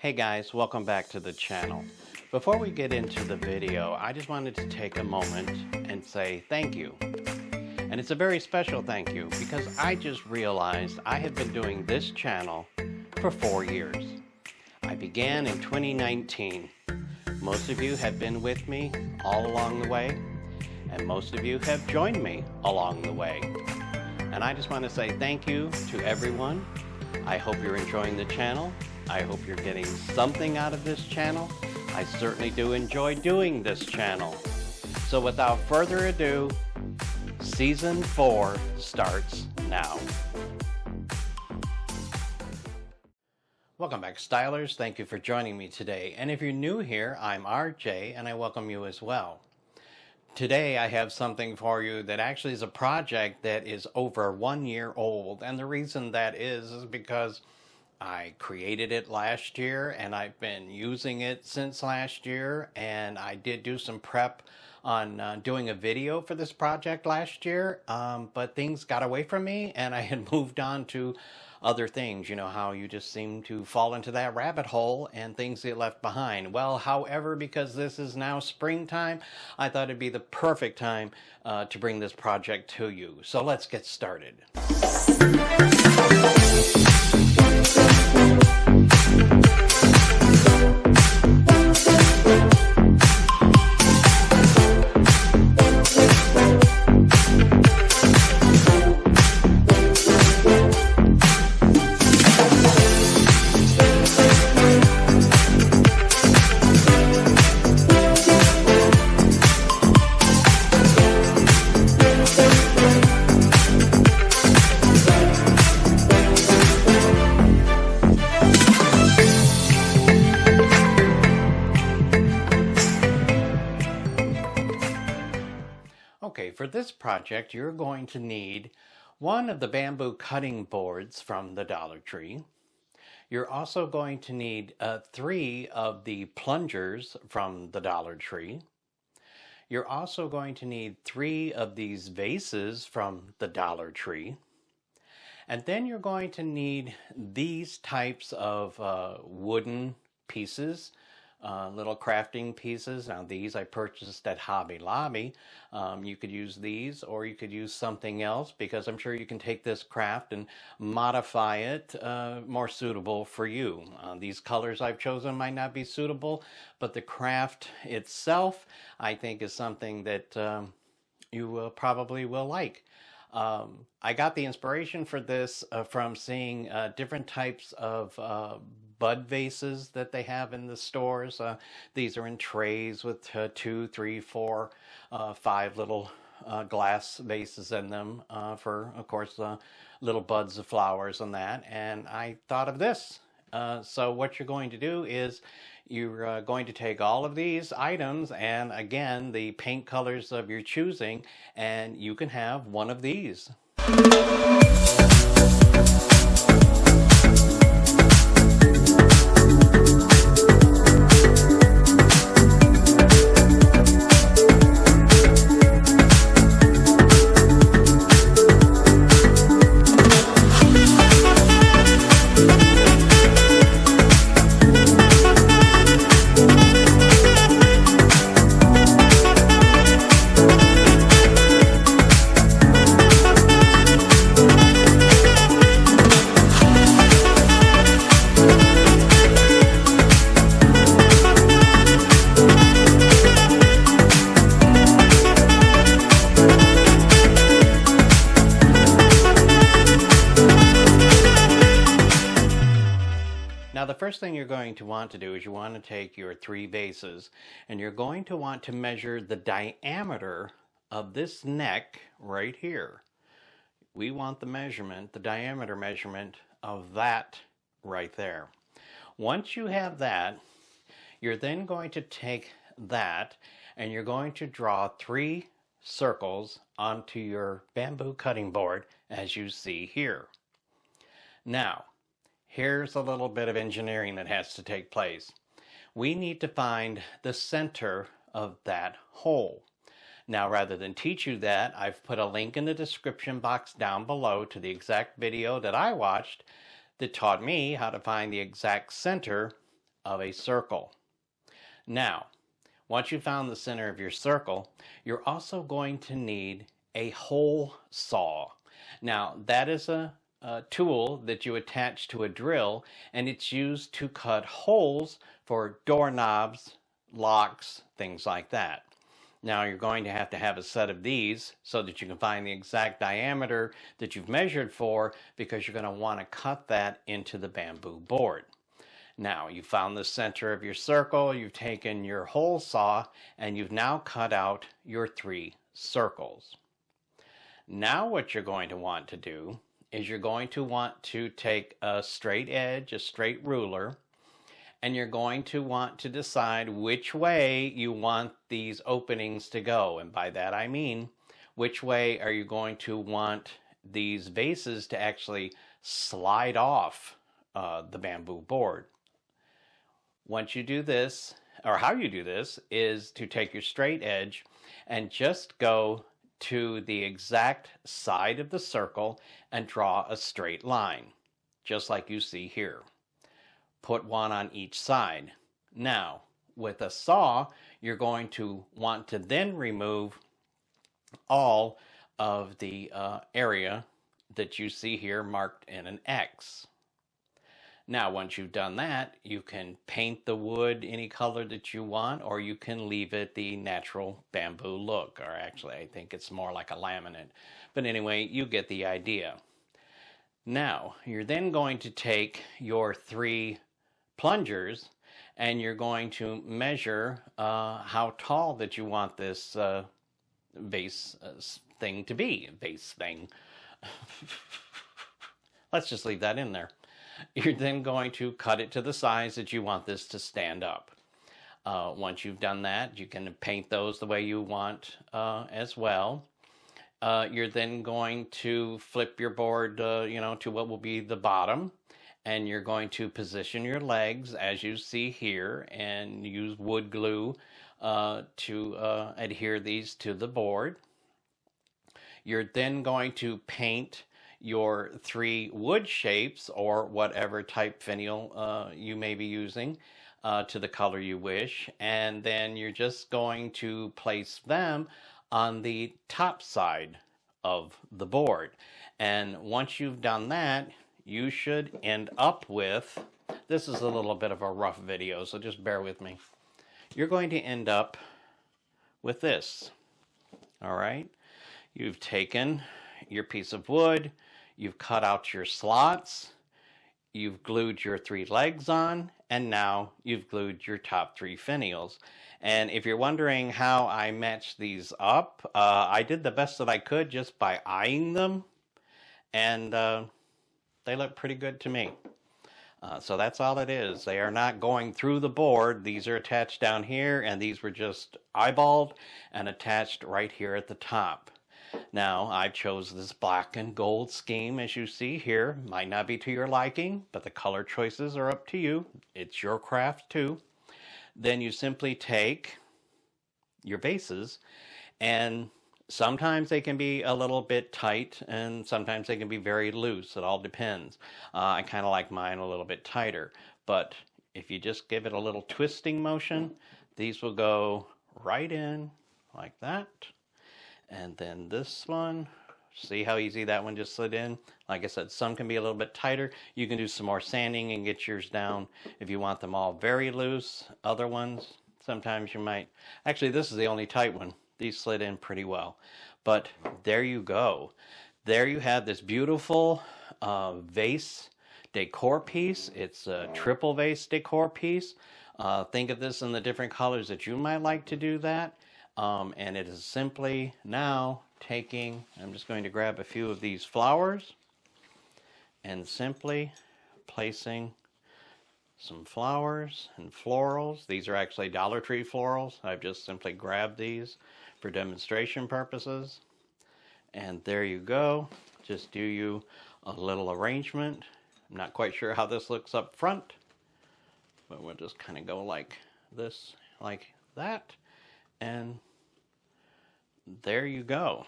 Hey guys, welcome back to the channel. Before we get into the video, I just wanted to take a moment and say thank you. And it's a very special thank you because I just realized I have been doing this channel for 4 years. I began in 2019. Most of you have been with me all along the way, and most of you have joined me along the way. And I just want to say thank you to everyone. I hope you're enjoying the channel. I hope you're getting something out of this channel. I certainly do enjoy doing this channel. So without further ado, Season 4 starts now. Welcome back, stylers. Thank you for joining me today. And if you're new here, I'm RJ, and I welcome you as well. Today I have something for you that actually is a project that is over 1 year old. And the reason that is because I created it last year and I've been using it since last year, and I did do some prep on doing a video for this project last year, but things got away from me and I had moved on to other things. You know how you just seem to fall into that rabbit hole and things get left behind. Well, however, because this is now springtime, I thought it'd be the perfect time to bring this project to you. So let's get started. Okay, for this project, you're going to need one of the bamboo cutting boards from the Dollar Tree. You're also going to need 3 of the plungers from the Dollar Tree. You're also going to need 3 of these vases from the Dollar Tree. And then you're going to need these types of wooden pieces. Little crafting pieces. Now these I purchased at Hobby Lobby. You could use these or you could use something else, because I'm sure you can take this craft and modify it more suitable for you. These colors I've chosen might not be suitable, but the craft itself I think is something that you probably will like. I got the inspiration for this from seeing different types of bud vases that they have in the stores. These are in trays with 2, 3, 4, 5 little glass vases in them for, of course, little buds of flowers and that. And I thought of this. So what you're going to do is you're going to take all of these items and, again, the paint colors of your choosing, and you can have one of these. Now the first thing you're going to want to do is you want to take your 3 vases and you're going to want to measure the diameter of this neck right here. We want the measurement, the diameter measurement of that right there. Once you have that, you're then going to take that and you're going to draw 3 circles onto your bamboo cutting board, as you see here. Now, here's a little bit of engineering that has to take place. We need to find the center of that hole. Now, rather than teach you that, I've put a link in the description box down below to the exact video that I watched that taught me how to find the exact center of a circle. Now, once you found the center of your circle, you're also going to need a hole saw. Now, that is a tool that you attach to a drill, and it's used to cut holes for doorknobs, locks, things like that. Now you're going to have a set of these so that you can find the exact diameter that you've measured for, because you're going to want to cut that into the bamboo board. Now you found the center of your circle, you've taken your hole saw, and you've now cut out your 3 circles. Now what you're going to want to do is you're going to want to take a straight edge, a straight ruler, and you're going to want to decide which way you want these openings to go. And by that I mean, which way are you going to want these vases to actually slide off the bamboo board. Once you do this, or how you do this, is to take your straight edge and just go to the exact side of the circle and draw a straight line, just like you see here. Put one on each side. Now, with a saw, you're going to want to then remove all of the area that you see here marked in an X. Now, once you've done that, you can paint the wood any color that you want, or you can leave it the natural bamboo look, or actually I think it's more like a laminate. But anyway, you get the idea. Now, you're then going to take your 3 plungers and you're going to measure how tall that you want this vase thing to be. Vase thing. Let's just leave that in there. You're then going to cut it to the size that you want this to stand up. Once you've done that, you can paint those the way you want as well. You're then going to flip your board, to what will be the bottom, and you're going to position your legs as you see here and use wood glue to adhere these to the board. You're then going to paint your 3 wood shapes, or whatever type finial you may be using, to the color you wish, and then you're just going to place them on the top side of the board. And once you've done that, you should end up with, this is a little bit of a rough video, so just bear with me. You're going to end up with this. All right, you've taken your piece of wood, you've cut out your slots, you've glued your 3 legs on, and now you've glued your top 3 finials. And if you're wondering how I matched these up, I did the best that I could just by eyeing them, and they look pretty good to me. So that's all it is. They are not going through the board. These are attached down here, and these were just eyeballed and attached right here at the top. Now, I chose this black and gold scheme, as you see here. Might not be to your liking, but the color choices are up to you. It's your craft too. Then you simply take your vases, and sometimes they can be a little bit tight, and sometimes they can be very loose. It all depends. I kind of like mine a little bit tighter, but if you just give it a little twisting motion, these will go right in like that. And then this one, see how easy that one just slid in? Like I said, some can be a little bit tighter. You can do some more sanding and get yours down if you want them all very loose. Other ones, sometimes you might. Actually, this is the only tight one. These slid in pretty well. But there you go. There you have this beautiful vase decor piece. It's a triple vase decor piece. Think of this in the different colors that you might like to do that. And it is simply now taking, I'm just going to grab a few of these flowers and simply placing some flowers and florals. These are actually Dollar Tree florals. I've just simply grabbed these for demonstration purposes. And there you go. Just do you a little arrangement. I'm not quite sure how this looks up front, but we'll just kind of go like this, like that. And there you go.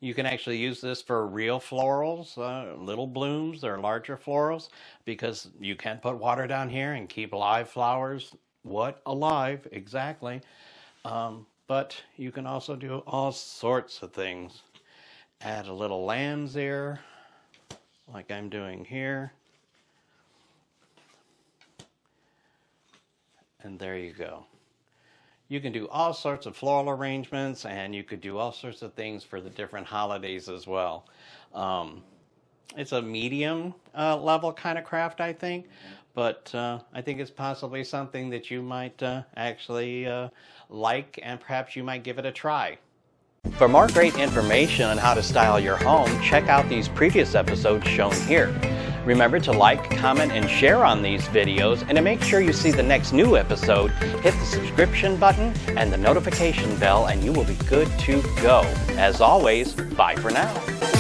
You can actually use this for real florals, little blooms or larger florals, because you can put water down here and keep live flowers, alive, exactly. But you can also do all sorts of things. Add a little lamb's ear, like I'm doing here. And there you go. You can do all sorts of floral arrangements, and you could do all sorts of things for the different holidays as well. It's a medium level kind of craft, I think, but I think it's possibly something that you might actually like, and perhaps you might give it a try. For more great information on how to style your home, check out these previous episodes shown here. Remember to like, comment, and share on these videos, and to make sure you see the next new episode, hit the subscription button and the notification bell, and you will be good to go. As always, bye for now.